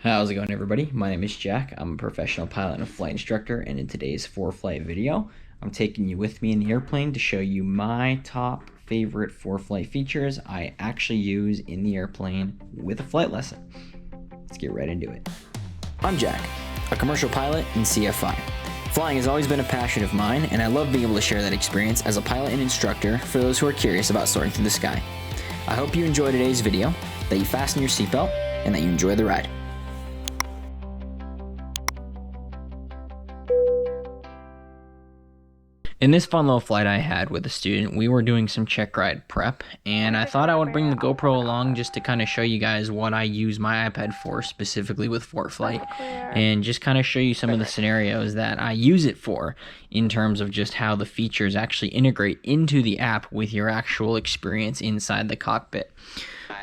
How's it going, everybody? My name is Jack. I'm a professional pilot and a flight instructor, and in today's Foreflight video, I'm taking you with me in the airplane to show you my top favorite Foreflight features I actually use in the airplane with a flight lesson. Let's get right into it. I'm Jack, a commercial pilot in CFI. Flying has always been a passion of mine, and I love being able to share that experience as a pilot and instructor for those who are curious about soaring through the sky. I hope you enjoy today's video, that you fasten your seatbelt, and that you enjoy the ride. In this fun little flight I had with a student, we were doing some check ride prep, and I thought I would bring the GoPro along just to kind of show you guys what I use my iPad for, specifically with Foreflight, and just kind of show you some of the scenarios that I use it for in terms of just how the features actually integrate into the app with your actual experience inside the cockpit.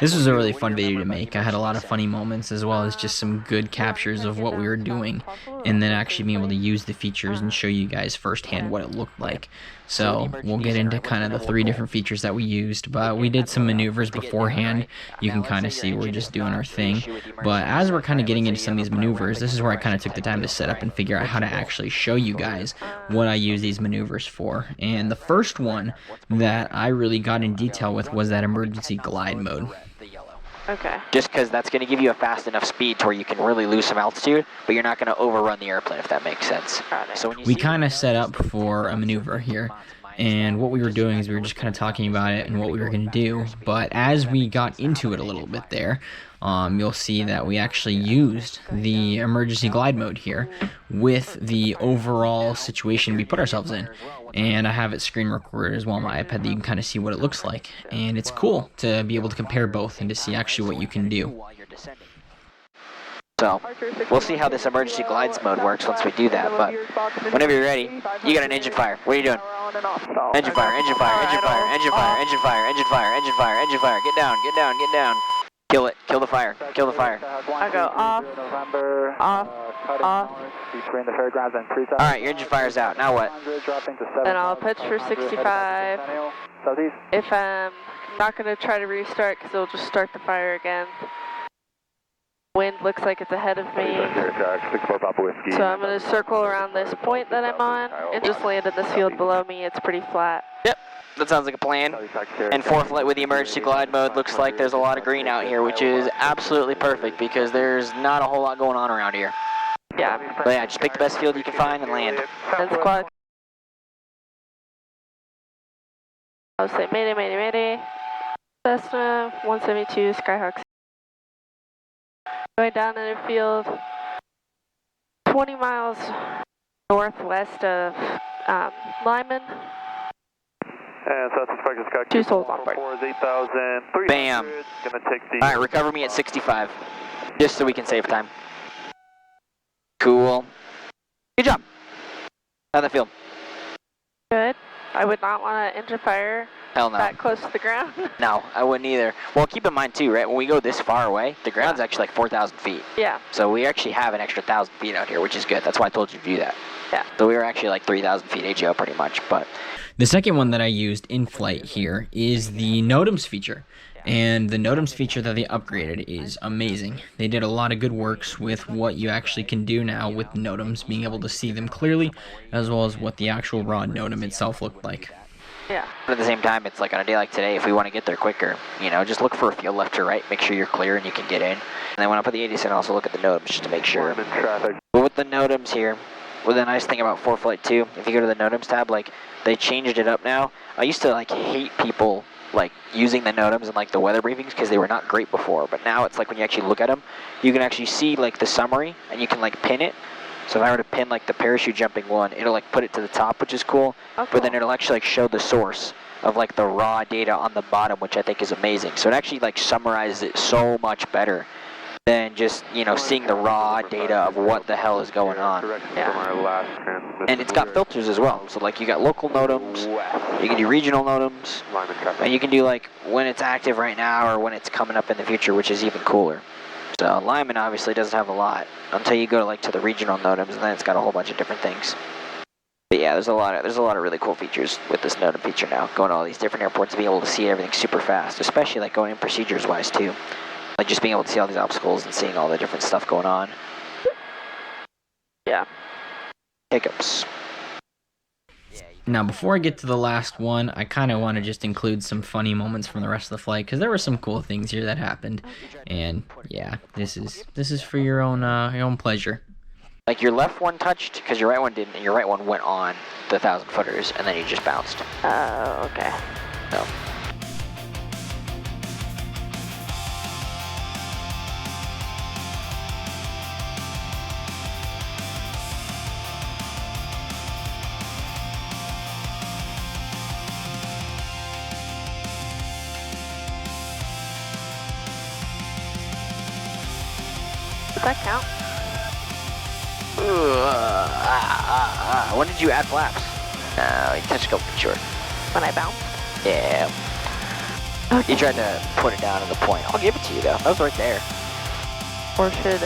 This was a really fun video to make. I had a lot of funny moments as well as just some good captures of what we were doing, and then actually being able to use the features and show you guys firsthand what it looked like. So we'll get into kind of the three different features that we used, but we did some maneuvers beforehand. You can kind of see we're just doing our thing, but as we're kind of getting into some of these maneuvers, this is where I kind of took the time to set up and figure out how to actually show you guys what I use these maneuvers for. And the first one that I really got in detail with was that emergency glide mode. Okay. Just because that's going to give you a fast enough speed to where you can really lose some altitude, but you're not going to overrun the airplane, if that makes sense. So we kind of set up for a maneuver here, and what we were doing is we were just kind of talking about it and what we were going to do, but as we got into it a little bit there, you'll see that we actually used the emergency glide mode here with the overall situation we put ourselves in. And I have it screen recorded as well on my iPad that you can kind of see what it looks like. And it's cool to be able to compare both and to see actually what you can do. So, we'll see how this emergency glides mode works once we do that, but whenever you're ready, you got an engine fire. What are you doing? Engine fire, engine fire, engine fire, engine fire, engine fire, engine fire, engine fire, engine fire. Get down, get down, get down. Kill it, kill the fire, kill the fire. I go off, off, off. Alright, your engine fire's out. Now what? Then I'll pitch for 65. If I'm not going to try to restart because it'll just start the fire again. Wind looks like it's ahead of me. So I'm going to circle around this point that I'm on and just land in this field below me. It's pretty flat. Yep, that sounds like a plan. And Foreflight with the emergency glide mode looks like there's a lot of green out here, which is absolutely perfect because there's not a whole lot going on around here. Yeah. But yeah, just pick the best field you can find and land. And squad. I'll say mayday, mayday, mayday. Cessna 172 Skyhawk. Going down in a field 20 miles northwest of Lyman. And so that's 2 souls on board. Bam. Alright, recover me at 65. Just so we can save time. Cool. Good job. How'd that feel? Good. I would not want to engine fire Hell no. that close to the ground. No, I wouldn't either. Well, keep in mind too, right? When we go this far away, the ground's actually like 4,000 feet. Yeah. So we actually have an extra 1,000 feet out here, which is good. That's why I told you to do that. Yeah. So we were actually like 3,000 feet AGO pretty much, but... The second one that I used in flight here is the NOTAMs feature. And the NOTAMs feature that they upgraded is amazing. They did a lot of good works with what you actually can do now with NOTAMs, being able to see them clearly, as well as what the actual raw NOTAM itself looked like. Yeah. But at the same time, it's like on a day like today, if we want to get there quicker, you know, just look for a field left or right, make sure you're clear and you can get in. And then when I put the 80 cent, also look at the NOTAMs just to make sure. But with the NOTAMs here, well, the nice thing about Foreflight too, if you go to the NOTAMs tab, like, they changed it up now. I used to, like, hate people, like, using the NOTAMs in, like, the weather briefings because they were not great before. But now it's like when you actually look at them, you can actually see, like, the summary, and you can, like, pin it. So if I were to pin, like, the parachute jumping one, it'll, like, put it to the top, which is cool. Oh, but then it'll actually, like, show the source of, like, the raw data on the bottom, which I think is amazing. So it actually, like, summarizes it so much better than just, you know, seeing the raw data of what the hell is going on. Yeah. And it's got filters as well. So, like, you got local NOTAMs, you can do regional NOTAMs, and you can do, like, when it's active right now or when it's coming up in the future, which is even cooler. So Lyman obviously doesn't have a lot until you go to, like, to the regional NOTAMs, and then it's got a whole bunch of different things. But yeah, there's a lot of really cool features with this NOTAM feature now. Going to all these different airports and being able to see everything super fast, especially like going in procedures wise too. Like just being able to see all these obstacles and seeing all the different stuff going on. Yeah. Hiccups. Now, before I get to the last one, I kind of want to just include some funny moments from the rest of the flight, because there were some cool things here that happened. And yeah, this is for your own pleasure. Like your left one touched because your right one didn't, and your right one went on the 1,000 footers, and then you just bounced. Oh, okay. So. Does that count? When did you add flaps? You touched a couple too short. When I bounce? Yeah. Okay. You tried to put it down to the point. I'll give it to you though. That was right there. Or should...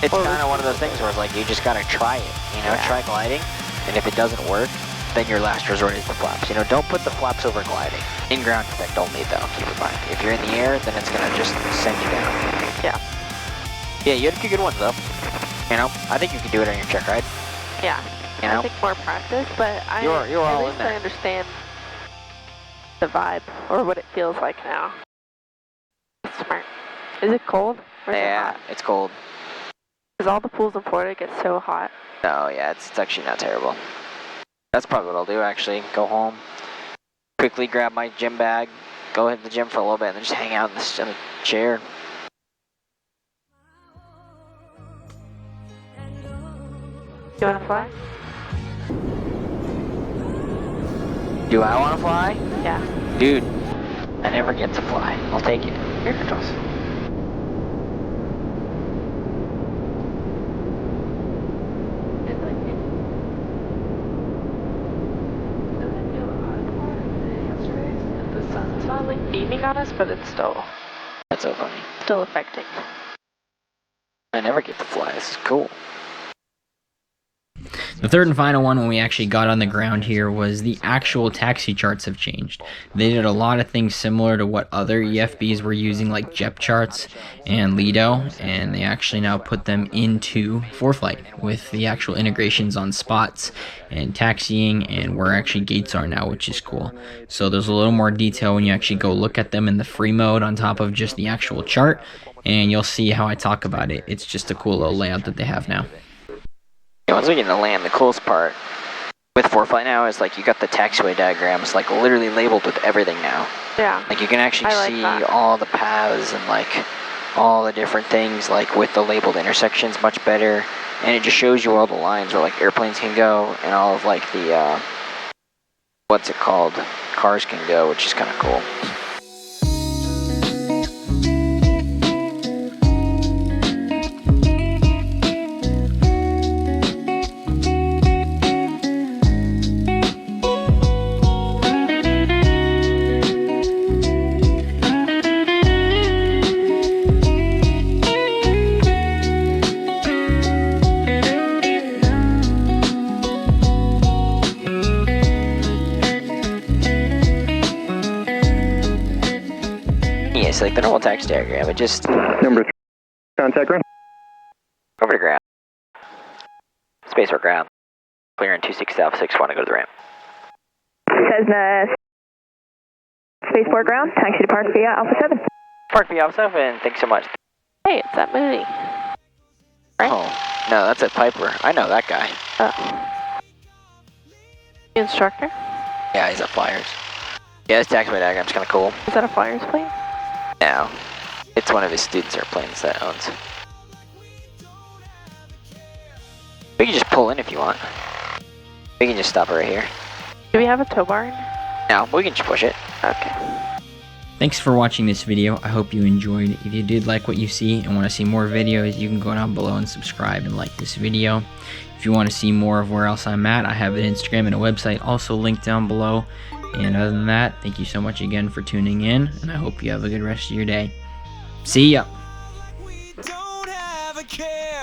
It's kind of one of those things where it's like you just gotta try it. You know, Yeah. try gliding, and if it doesn't work, then your last resort is the flaps. You know, don't put the flaps over gliding. In ground effect only though, keep in mind. If you're in the air, then it's gonna just send you down. Yeah. Yeah, you had a few good ones though. You know, I think you can do it on your check ride. Yeah. You know? I think more practice, but You're all at in least there. I understand the vibe, or what it feels like now. Smart. Is it cold? Or is it Yeah, hot? it's cold. Because all the pools in Florida get so hot. No, yeah, it's actually not terrible. That's probably what I'll do actually. Go home, quickly grab my gym bag, go hit the gym for a little bit, and then just hang out in the chair. You want to fly? Do I want to fly? Yeah. Dude, I never get to fly. I'll take it. Here it goes. The sun's not like beaming on us, but it's still That's so funny. affecting. I never get to fly. This is cool. The third and final one when we actually got on the ground here was the actual taxi charts have changed. They did a lot of things similar to what other EFBs were using, like JEP charts and Lido, and they actually now put them into Foreflight with the actual integrations on spots and taxiing and where actually gates are now, which is cool. So there's a little more detail when you actually go look at them in the free mode on top of just the actual chart, and you'll see how I talk about it. It's just a cool little layout that they have now. Yeah, once we get to land, the coolest part with Foreflight now is like you got the taxiway diagrams like literally labeled with everything now. Yeah. Like you can actually see that. all the paths and like all the different things like with the labeled intersections much better, and it just shows you all the lines where like airplanes can go and all of like the what's it called, cars can go, which is kind of cool. It's like the normal taxi diagram, it just Number 3, contact ground. over to ground. Space or ground. Clearing 26 Alpha 61 to go to the ramp. Cessna Spaceport ground, taxi to Park via Alpha 7. Park via Alpha 7, thanks so much. Hey, it's that Mooney. Right? Oh, no, that's a Piper. I know that guy. Oh. The instructor? Yeah, he's at Flyers. Yeah, his taxiway diagram's kind of cool. Is that a Flyers plane? No, it's one of his students' airplanes that owns. We can just pull in if you want. We can just stop it right here. Do we have a tow bar? No, we can just push it. Okay. Thanks for watching this video. I hope you enjoyed. If you did like what you see and want to see more videos, you can go down below and subscribe and like this video. If you want to see more of where else I'm at, I have an Instagram and a website also linked down below. And other than that, thank you so much again for tuning in, and I hope you have a good rest of your day. See ya! We don't have a care.